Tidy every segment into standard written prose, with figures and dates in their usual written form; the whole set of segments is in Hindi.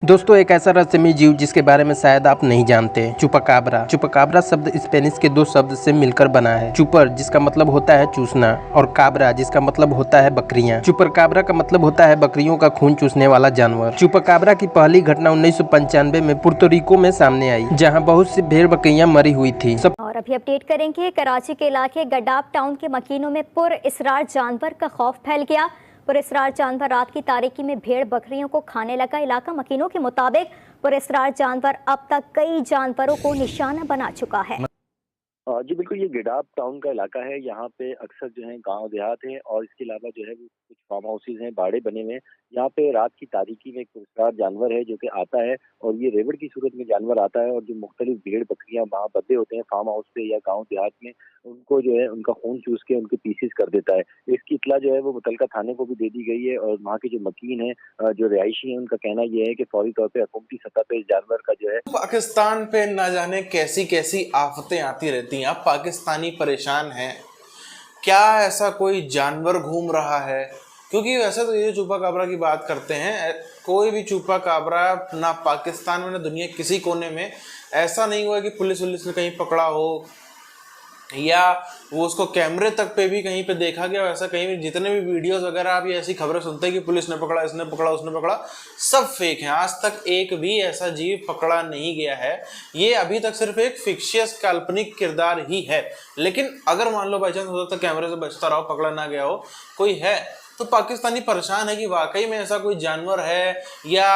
दोस्तों, एक ऐसा रहस्यमय जीव जिसके बारे में शायद आप नहीं जानते। चुपाकाब्रा। चुपाकाब्रा शब्द स्पेनिश के दो शब्द से मिलकर बना है। चुपर जिसका मतलब होता है चूसना और काब्रा जिसका मतलब होता है बकरियां। चुपाकाब्रा का मतलब होता है बकरियों का खून चूसने वाला जानवर। चुपाकाब्रा की पहली घटना 1995 में पुर्तोरिको में सामने आई, जहाँ बहुत सी भेड़ बकरियां मरी हुई थी। और अभी अपडेट करेंगे, कराची के इलाके गड्डाफ टाउन के मकीनों में पुरअसरार जानवर का खौफ फैल गया। पुरअसरार जानवर रात की तारीकी में भेड़ बकरियों को खाने लगा। इलाका मकीनों के मुताबिक पुरअसरार जानवर अब तक कई जानवरों को निशाना बना चुका है। जी बिल्कुल, ये गिडाप टाउन का इलाका है। यहाँ पे अक्सर जो है गांव देहात है और इसके अलावा जो है वो कुछ फार्म हाउसेज हैं, बाड़े बने हुए हैं। यहाँ पे रात की तारीकी में एक पुरस्कार जानवर है जो कि आता है और ये रेवड़ की सूरत में जानवर आता है और जो मुख्तलिफ भेड़ बकरियां वहाँ बंधे होते हैं फार्म हाउस पे या गाँव देहात में, उनको जो है उनका खून चूस के उनके पीसेस कर देता है। इसकी इतला जो है वो मुतलका थाने को भी दे दी गई है और वहाँ के जो मकीन है, जो रिहायशी है, उनका कहना यह है कि फौरी तौर पर हुकूमती सतह पे इस जानवर का जो है पाकिस्तान पे ना जाने कैसी कैसी आफतें आती रहती हैं। अब पाकिस्तानी परेशान हैं, क्या ऐसा कोई जानवर घूम रहा है? क्योंकि वैसे तो ये चुपाकाब्रा की बात करते हैं, कोई भी चुपाकाब्रा ना पाकिस्तान में ना दुनिया किसी कोने में ऐसा नहीं हुआ कि पुलिस ने कहीं पकड़ा हो या वो उसको कैमरे तक पे भी कहीं पे देखा गया। ऐसा कहीं भी जितने भी वीडियोस वगैरह आप ये ऐसी खबरें सुनते हैं कि पुलिस ने पकड़ा, इसने पकड़ा, उसने पकड़ा, सब फेक हैं। आज तक एक भी ऐसा जीव पकड़ा नहीं गया है। ये अभी तक सिर्फ एक फिक्शियस काल्पनिक किरदार ही है। लेकिन अगर मान लो बाई चांस होता तो कैमरे से बचता रहो, पकड़ा ना गया हो, कोई है तो पाकिस्तानी परेशान है कि वाकई में ऐसा कोई जानवर है या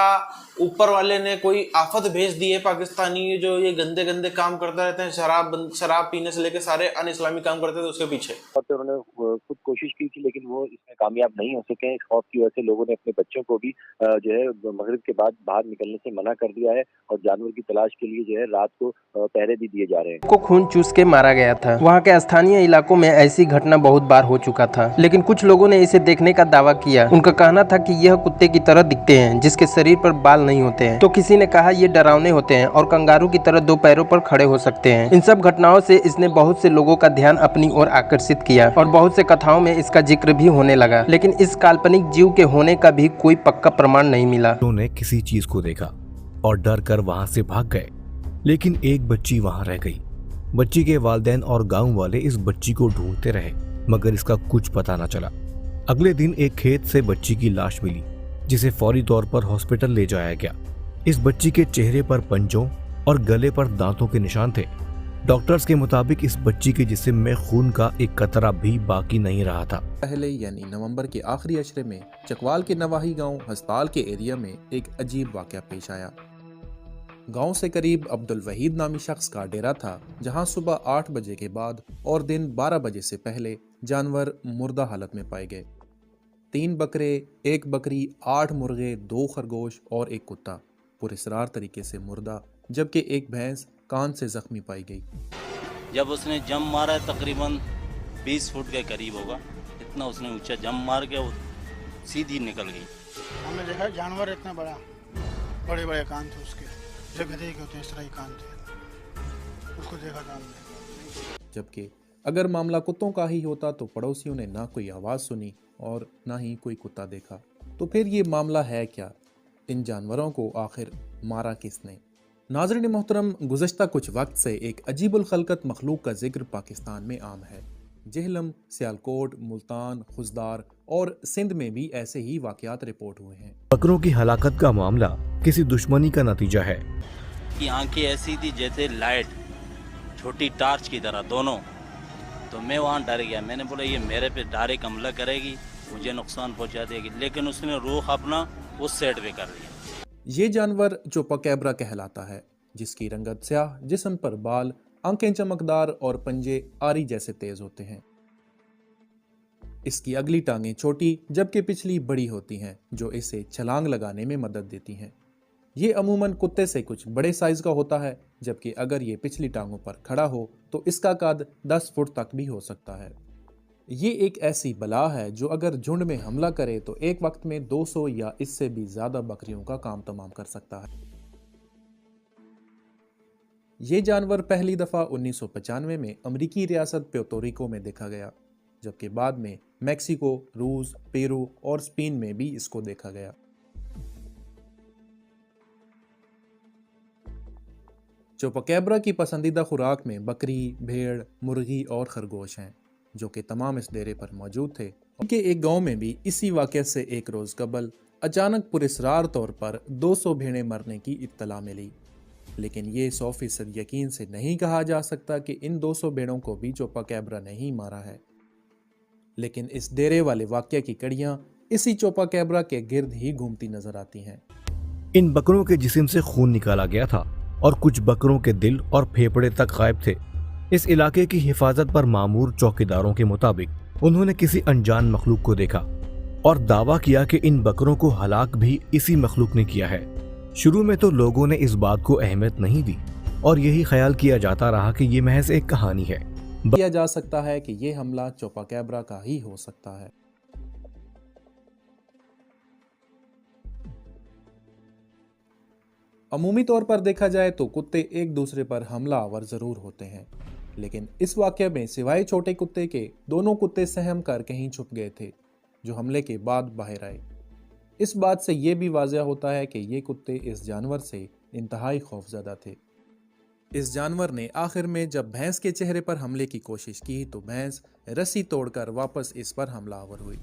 ऊपर वाले ने कोई आफत भेज दी है। पाकिस्तानी जो ये गंदे गंदे काम करते रहते हैं, शराब पीने से लेकर सारे अन इस्लामी काम करते थे, उसके पीछे तो उन्होंने खुद कोशिश की थी लेकिन वो इसमें कामयाब नहीं हो सके। इस खौफ की वजह से लोगों ने अपने बच्चों को भी जो है मगरिब के बाद बाहर निकलने से मना कर दिया है और जानवर की तलाश के लिए जो है रात को पहरे भी दिए जा रहे हैं। को खून चूस के मारा गया था। वहाँ के स्थानीय इलाकों में ऐसी घटना बहुत बार हो चुका था, लेकिन कुछ लोगों ने इसे देखने का दावा किया। उनका कहना था कि यह कुत्ते की तरह दिखते हैं जिसके शरीर पर बाल नहीं होते हैं, तो किसी ने कहा ये डरावने होते हैं और कंगारू की तरह दो पैरों पर खड़े हो सकते हैं। इन सब घटनाओं से इसने बहुत से लोगों का ध्यान अपनी ओर आकर्षित किया और बहुत से कथाओं में इसका जिक्र भी होने लगा, लेकिन इस काल्पनिक जीव के होने का भी कोई पक्का प्रमाण नहीं मिला। उन्होंने किसी चीज को देखा और डर कर वहां से भाग गए, लेकिन एक बच्ची वहां रह गई। बच्ची के वालिदैन और गांव वाले इस बच्ची को ढूंढते रहे, मगर इसका कुछ पता न चला। अगले दिन एक खेत से बच्ची की लाश मिली, जिसे फौरी तौर पर हॉस्पिटल ले जाया गया। इस बच्ची के चेहरे पर पंजों और गले पर दांतों के निशान थे। डॉक्टर्स के मुताबिक इस बच्ची के जिस्म में खून का एक कतरा भी बाकी नहीं रहा था। पहले यानी नवंबर के आखिरी अशरे में चकवाल के नवाही गांव हस्ताल के एरिया में एक अजीब वाकया पेश आया। गांव से करीब अब्दुल वहीद नामी शख्स का डेरा था, जहां सुबह 8 बजे के बाद और दिन 12 बजे से पहले जानवर मुर्दा हालत में पाए गए। 3 बकरे, 1 बकरी, 8 मुर्गे, 2 खरगोश और 1 कुत्ता पुरअसरार तरीके से मुर्दा, जबकि 1 भैंस कान से जख्मी पाई गई। जब उसने जंप मारा तकरीबन 20 फुट के करीब होगा, इतना उसने ऊंचा जंप मार के वो सीधी निकल गई। हमने देखा जानवर इतना बड़ा, बड़े बड़े कान थे उसके, जो गधे के होते हैं इस तरह ही कान थे, उसको देखा था हमने। जबकि अगर मामला कुत्तों का ही होता तो पड़ोसियों ने ना कोई आवाज़ सुनी और ना ही कोई कुत्ता देखा। तो फिर ये मामला है क्या? इन जानवरों को आखिर मारा किसने? नाज़रीन मोहतरम, गुज़श्ता कुछ वक्त से एक अजीबुल खलकत मखलूक का जिक्र पाकिस्तान में आम है। जेहलम, सियालकोट, मुल्तान, खुजदार और सिंध में भी ऐसे ही वाक़यात रिपोर्ट हुए हैं। बकरों की हलाकत का मामला किसी दुश्मनी का नतीजा है कि आंखें ऐसी थी जैसे लाइट, छोटी टार्च की तरह दोनों। तो मैं वहाँ डर गया। मैंने बोला ये मेरे पे डायरेक्ट हमला करेगी, मुझे नुकसान पहुँचा देगी, लेकिन उसने रुख अपना उस साइड पे कर लिया। ये जानवर चुपाकाब्रा कहलाता है, जिसकी रंगत स्याह, जिस्म पर बाल, आंखें चमकदार और पंजे आरी जैसे तेज होते हैं। इसकी अगली टांगें छोटी जबकि पिछली बड़ी होती हैं, जो इसे छलांग लगाने में मदद देती हैं। ये अमूमन कुत्ते से कुछ बड़े साइज का होता है, जबकि अगर ये पिछली टांगों पर खड़ा हो तो इसका कद 10 फुट तक भी हो सकता है। ये एक ऐसी बला है जो अगर झुंड में हमला करे तो एक वक्त में 200 या इससे भी ज्यादा बकरियों का काम तमाम कर सकता है। ये जानवर पहली दफा 1995 में अमेरिकी रियासत प्यूर्टोरिको में देखा गया, जबकि बाद में मैक्सिको, रूस, पेरू और स्पेन में भी इसको देखा गया। चोपाकैबरा की पसंदीदा खुराक में बकरी, भेड़, मुर्गी और खरगोश हैं, जो कि तमाम इस डेरे पर मौजूद थे। उनके एक गांव में भी इसी वाक़ये से एक रोज़ कबल अचानक पुरस्रार तौर पर 200 भेड़ें मरने की इत्तला मिली। लेकिन ये 100% यकीन से नहीं कहा जा सकता कि इन 200 भेड़ों को भी चोपाकैबरा ने ही मारा है। लेकिन इस डेरे वाले वाक़ये की कड़ियाँ इसी चोपाकैबरा के गिर्द ही घूमती नजर आती हैं। इन बकरों के जिस्म से खून निकाला गया था और कुछ बकरों के दिल और फेफड़े तक गायब थे। इस इलाके की हिफाजत पर मामूर चौकीदारों के मुताबिक उन्होंने किसी अनजान मखलूक को देखा और दावा किया कि इन बकरों को हलाक भी इसी मखलूक ने किया है। शुरू में तो लोगों ने इस बात को अहमियत नहीं दी और यही ख्याल किया जाता रहा कि ये महज एक कहानी है। किया जा सकता है कि ये हमला चोपाकैबरा का ही हो सकता है। अमूमी तौर पर देखा जाए तो कुत्ते एक दूसरे पर हमला आवर जरूर होते हैं, लेकिन इस वाक़ये में सिवाय छोटे कुत्ते के दोनों कुत्ते सहम कर कहीं छुप गए थे, जो हमले के बाद बाहर आए। इस बात से यह भी वाज़ह होता है कि ये कुत्ते इस जानवर से इंतहाई खौफज़दा थे। इस जानवर ने आखिर में जब भैंस के चेहरे पर हमले की कोशिश की तो भैंस रस्सी तोड़कर वापस इस पर हमलावर हुई।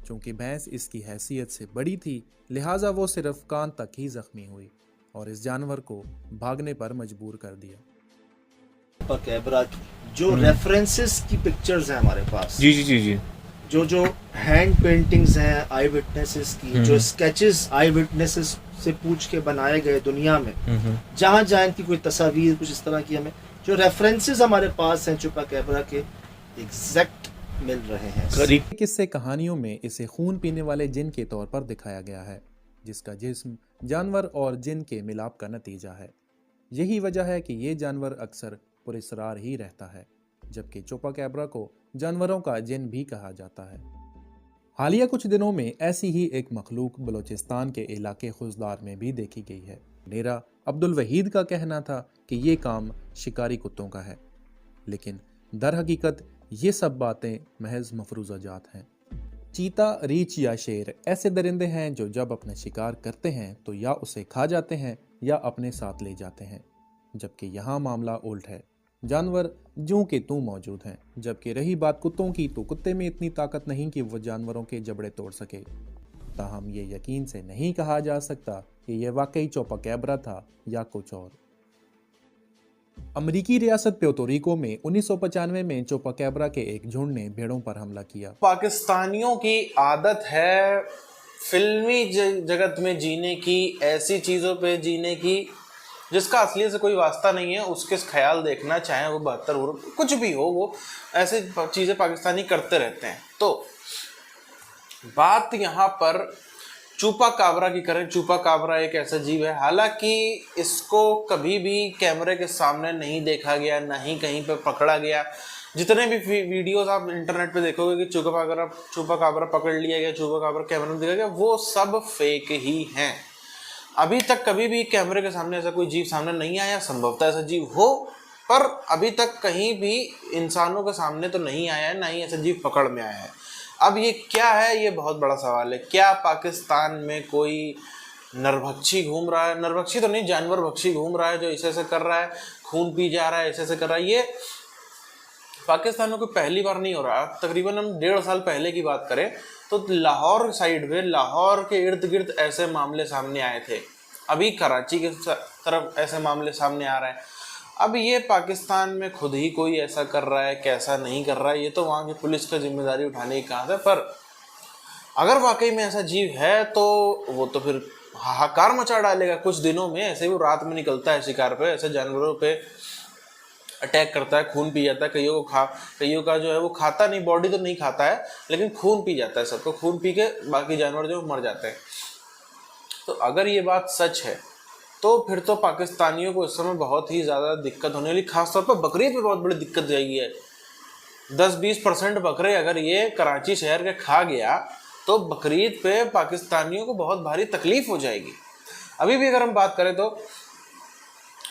चूंकि भैंस इसकी हैसियत से बड़ी थी, लिहाजा वो सिर्फ कान तक ही जख्मी हुई और इस जानवर को भागने पर मजबूर कर दिया। चोपाकैबरा जो रेफरेंसेस की पिक्चर्स हैं हमारे पास, जी जी जी जी, जो हैंड पेंटिंग्स हैं आई विटनेसेस की, जो स्केचेस आई विटनेसेस से पूछ के बनाए गए दुनिया में, जहाँ जहाँ इनकी कोई तस्वीर कुछ इस तरह की, हमें जो रेफरेंसेस हमारे पास हैं चोपाकैबरा के एग्जैक्ट मिल रहे हैं। किस्से कहानियों में इसे खून पीने वाले जिन के तौर पर दिखाया गया है, जिसका जिस्म जानवर और जिन के मिलाप का नतीजा है। यही वजह है कि ये जानवर अक्सर पुरस्रार ही रहता है, जबकि चोपाकैबरा को जानवरों का जिन भी कहा जाता है। हालिया कुछ दिनों में ऐसी ही एक मखलूक बलोचिस्तान के इलाके खुजदार में भी देखी गई है। डेरा अब्दुल वहीद का कहना था कि ये काम शिकारी कुत्तों का है, लेकिन दर हकीकत ये सब बातें महज मफरूज़ा जात हैं। चीता, रीछ या शेर ऐसे दरिंदे हैं जो जब अपने शिकार करते हैं तो या उसे खा जाते हैं या अपने साथ ले जाते हैं, जबकि यहाँ मामला उल्ट है। जानवर जूं के तूं मौजूद हैं, जबकि रही बात कुत्तों की तो कुत्ते में इतनी ताकत नहीं कि वो जानवरों के जबड़े तोड़ सके। ताहम ये यकीन से नहीं कहा जा सकता कि यह वाकई चोपाकैबरा था या कुछ और। अमेरिकी रियासत प्यूर्टो में 1995 में चोपाकैबरा के एक झुंड ने भेड़ों पर हमला किया। पाकिस्तानियों की आदत है फिल्मी जगत में जीने की, ऐसी चीज़ों पे जीने की जिसका असलियत से कोई वास्ता नहीं है, उसके ख्याल देखना, चाहे वो 72 हो कुछ भी हो, वो ऐसे चीज़ें पाकिस्तानी करते रहते हैं। तो बात यहाँ पर चोपाकैबरा की करें। चोपाकैबरा एक ऐसा जीव है, हालांकि इसको कभी भी कैमरे के सामने नहीं देखा गया, ना ही कहीं पे पकड़ा गया। जितने भी वीडियोस आप इंटरनेट पे देखोगे कि चोपाकैबरा पकड़ लिया गया, चोपाकैबरा कैमरे में देखा गया, वो सब फेक ही हैं। अभी तक कभी भी कैमरे के सामने ऐसा कोई जीव सामने नहीं आया। संभवतः ऐसा जीव हो, पर अभी तक कहीं भी इंसानों के सामने तो नहीं आया है, ना ही ऐसा जीव पकड़ में आया है। अब ये क्या है, ये बहुत बड़ा सवाल है। क्या पाकिस्तान में कोई नरभक्षी घूम रहा है? नरभक्षी तो नहीं, जानवर भक्षी घूम रहा है, जो ऐसे कर रहा है, खून पी जा रहा है, ऐसे कर रहा है। ये पाकिस्तान में कोई पहली बार नहीं हो रहा। तकरीबन हम 1.5 साल पहले की बात करें तो लाहौर साइड में, लाहौर के इर्द गिर्द ऐसे मामले सामने आए थे। अभी कराची की तरफ ऐसे मामले सामने आ रहे हैं। अब ये पाकिस्तान में खुद ही कोई ऐसा कर रहा है, कैसा नहीं कर रहा है, ये तो वहाँ की पुलिस का जिम्मेदारी उठाने की कहा था। पर अगर वाकई में ऐसा जीव है तो वो तो फिर हाहाकार मचा डालेगा कुछ दिनों में। ऐसे वो रात में निकलता है शिकार पे, ऐसे जानवरों पे अटैक करता है, खून पी जाता है। कईयों का जो है वो खाता नहीं, बॉडी तो नहीं खाता है, लेकिन खून पी जाता है। सबको खून पी के बाकी जानवर जो मर जाते हैं। तो अगर ये बात सच है तो फिर तो पाकिस्तानियों को इस समय बहुत ही ज़्यादा दिक्कत होने वाली, खासतौर पर बकरीद में बहुत बड़ी दिक्कत जाएगी है। 10-20% बकरे अगर ये कराची शहर के खा गया तो बकरीद पे पाकिस्तानियों को बहुत भारी तकलीफ हो जाएगी। अभी भी अगर हम बात करें तो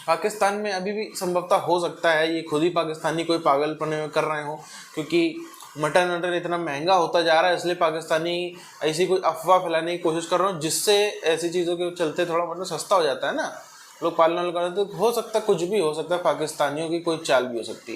पाकिस्तान में अभी भी संभवतः हो सकता है ये खुद ही पाकिस्तानी कोई पागलपने में कर रहे हो, क्योंकि मटन इतना महंगा होता जा रहा है, इसलिए पाकिस्तानी ऐसी कोई अफवाह फैलाने की कोशिश कर रहे हो जिससे ऐसी चीज़ों के चलते थोड़ा मतलब सस्ता हो जाता है ना। लोग पालना कर रहे, तो हो सकता है कुछ भी हो सकता है, पाकिस्तानियों की कोई चाल भी हो सकती है।